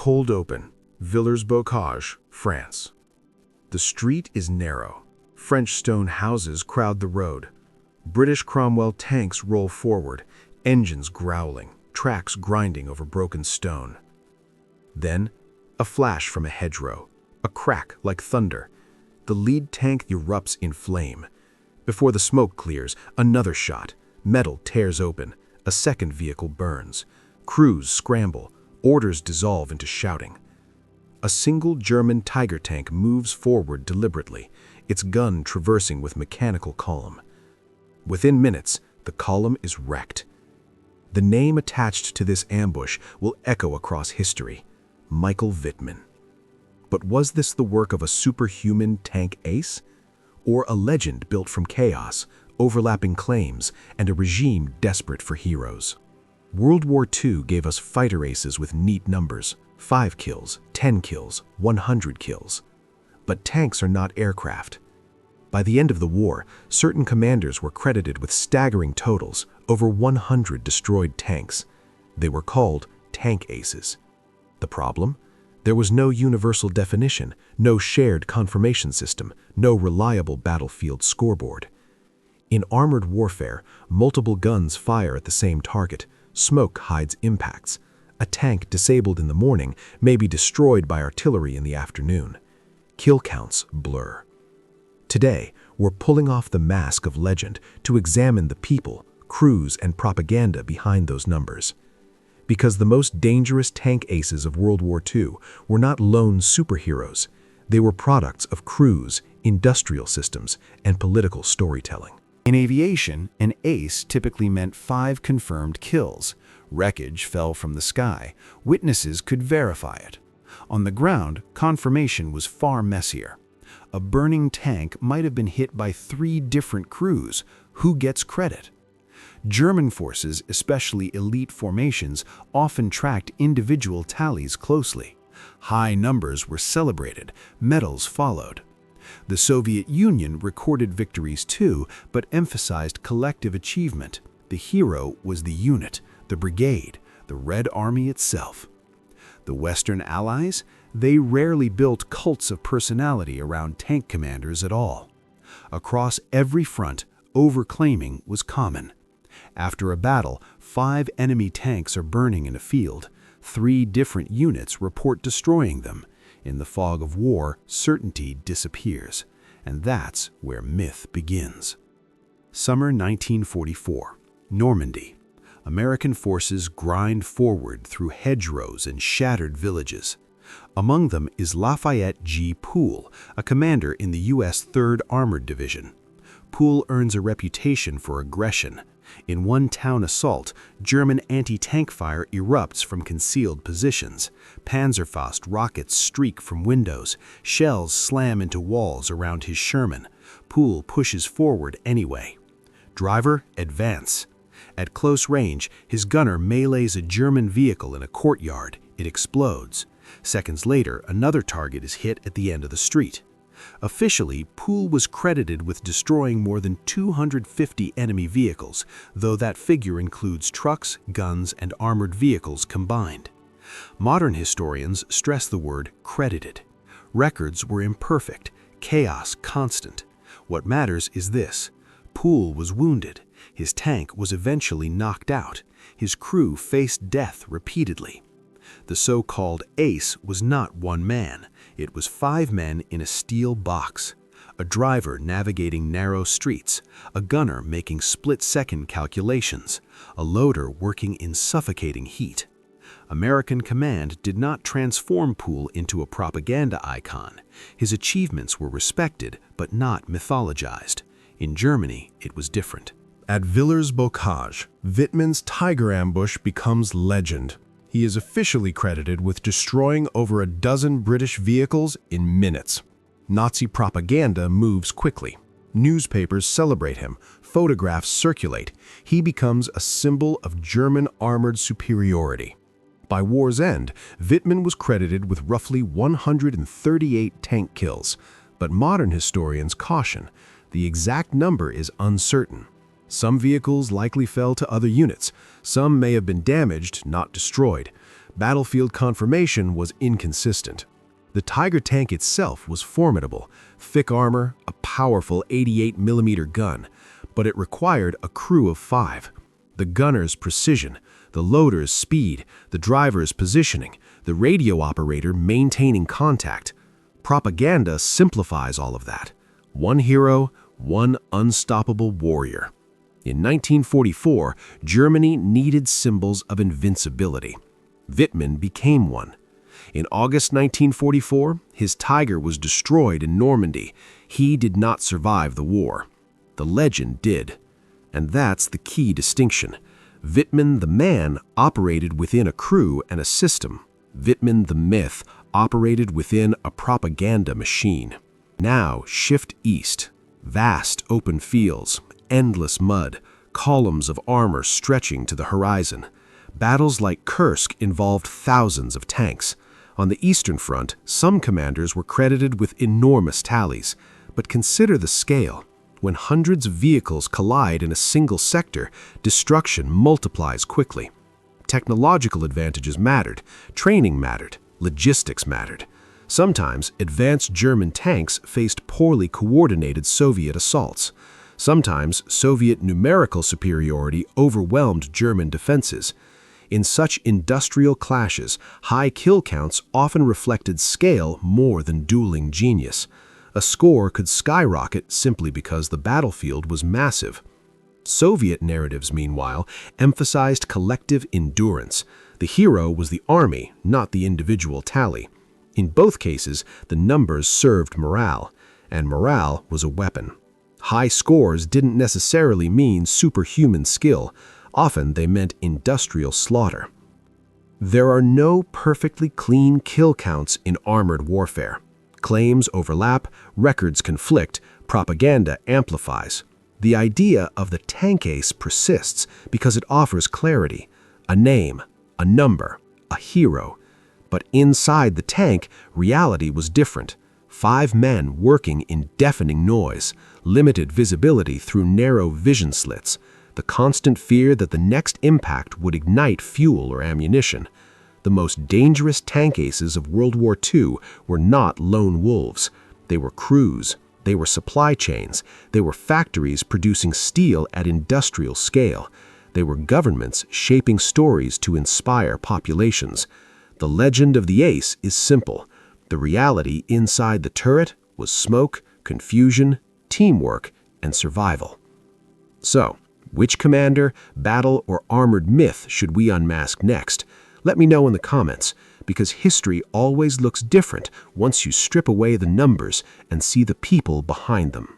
Cold open, Villers-Bocage, France. The street is narrow. French stone houses crowd the road. British Cromwell tanks roll forward, engines growling, tracks grinding over broken stone. Then, a flash from a hedgerow, a crack like thunder. The lead tank erupts in flame. Before the smoke clears, another shot. Metal tears open. A second vehicle burns. Crews scramble. Orders dissolve into shouting. A single German Tiger tank moves forward deliberately, its gun traversing with mechanical calm. Within minutes, the column is wrecked. The name attached to this ambush will echo across history: Michael Wittmann. But was this the work of a superhuman tank ace? Or a legend built from chaos, overlapping claims, and a regime desperate for heroes? World War II gave us fighter aces with neat numbers: 5 kills, 10 kills, 100 kills. But tanks are not aircraft. By the end of the war, certain commanders were credited with staggering totals: over 100 destroyed tanks. They were called tank aces. The problem? There was no universal definition, no shared confirmation system, no reliable battlefield scoreboard. In armored warfare, multiple guns fire at the same target. Smoke hides impacts. A tank disabled in the morning may be destroyed by artillery in the afternoon. Kill counts blur. Today, we're pulling off the mask of legend to examine the people, crews, and propaganda behind those numbers. Because the most dangerous tank aces of World War II were not lone superheroes. They were products of crews, industrial systems, and political storytelling. In aviation, an ace typically meant 5 confirmed kills. Wreckage fell from the sky. Witnesses could verify it. On the ground, confirmation was far messier. A burning tank might have been hit by 3 different crews. Who gets credit? German forces, especially elite formations, often tracked individual tallies closely. High numbers were celebrated, medals followed. The Soviet Union recorded victories too, but emphasized collective achievement. The hero was the unit, the brigade, the Red Army itself. The Western Allies? They rarely built cults of personality around tank commanders at all. Across every front, overclaiming was common. After a battle, 5 enemy tanks are burning in a field. 3 different units report destroying them. In the fog of war, certainty disappears. And that's where myth begins. Summer 1944, Normandy. American forces grind forward through hedgerows and shattered villages. Among them is Lafayette G. Poole, a commander in the U.S. 3rd Armored Division. Poole earns a reputation for aggression. In one town assault, German anti-tank fire erupts from concealed positions. Panzerfaust rockets streak from windows. Shells slam into walls around his Sherman. Poole pushes forward anyway. Driver, advance. At close range, his gunner melees a German vehicle in a courtyard. It explodes. Seconds later, another target is hit at the end of the street. Officially, Poole was credited with destroying more than 250 enemy vehicles, though that figure includes trucks, guns, and armored vehicles combined. Modern historians stress the word credited. Records were imperfect, chaos constant. What matters is this: Poole was wounded. His tank was eventually knocked out. His crew faced death repeatedly. The so-called ace was not one man. It was 5 men in a steel box. A driver navigating narrow streets, a gunner making split-second calculations, a loader working in suffocating heat. American command did not transform Poole into a propaganda icon. His achievements were respected, but not mythologized. In Germany, it was different. At Villers-Bocage, Wittmann's Tiger ambush becomes legend. He is officially credited with destroying over a dozen British vehicles in minutes. Nazi propaganda moves quickly. Newspapers celebrate him. Photographs circulate. He becomes a symbol of German armored superiority. By war's end, Wittmann was credited with roughly 138 tank kills, but modern historians caution the exact number is uncertain. Some vehicles likely fell to other units. Some may have been damaged, not destroyed. Battlefield confirmation was inconsistent. The Tiger tank itself was formidable, thick armor, a powerful 88mm gun, but it required a crew of 5. The gunner's precision, the loader's speed, the driver's positioning, the radio operator maintaining contact. Propaganda simplifies all of that. One hero, one unstoppable warrior. In 1944, Germany needed symbols of invincibility. Wittmann became one. In August 1944, his Tiger was destroyed in Normandy. He did not survive the war. The legend did. And that's the key distinction. Wittmann, the man, operated within a crew and a system. Wittmann, the myth, operated within a propaganda machine. Now, shift east. Vast open fields, endless mud, columns of armor stretching to the horizon. Battles like Kursk involved thousands of tanks. On the Eastern Front, some commanders were credited with enormous tallies. But consider the scale. When hundreds of vehicles collide in a single sector, destruction multiplies quickly. Technological advantages mattered, training mattered, logistics mattered. Sometimes, advanced German tanks faced poorly coordinated Soviet assaults. Sometimes, Soviet numerical superiority overwhelmed German defenses. In such industrial clashes, high kill counts often reflected scale more than dueling genius. A score could skyrocket simply because the battlefield was massive. Soviet narratives, meanwhile, emphasized collective endurance. The hero was the army, not the individual tally. In both cases, the numbers served morale, and morale was a weapon. High scores didn't necessarily mean superhuman skill. Often they meant industrial slaughter. There are no perfectly clean kill counts in armored warfare. Claims overlap, records conflict, propaganda amplifies. The idea of the tank ace persists because it offers clarity, a name, a number, a hero. But inside the tank, reality was different. 5 men working in deafening noise, limited visibility through narrow vision slits, the constant fear that the next impact would ignite fuel or ammunition. The most dangerous tank aces of World War II were not lone wolves. They were crews. They were supply chains. They were factories producing steel at industrial scale. They were governments shaping stories to inspire populations. The legend of the ace is simple. The reality inside the turret was smoke, confusion, teamwork, and survival. So, which commander, battle, or armored myth should we unmask next? Let me know in the comments, because history always looks different once you strip away the numbers and see the people behind them.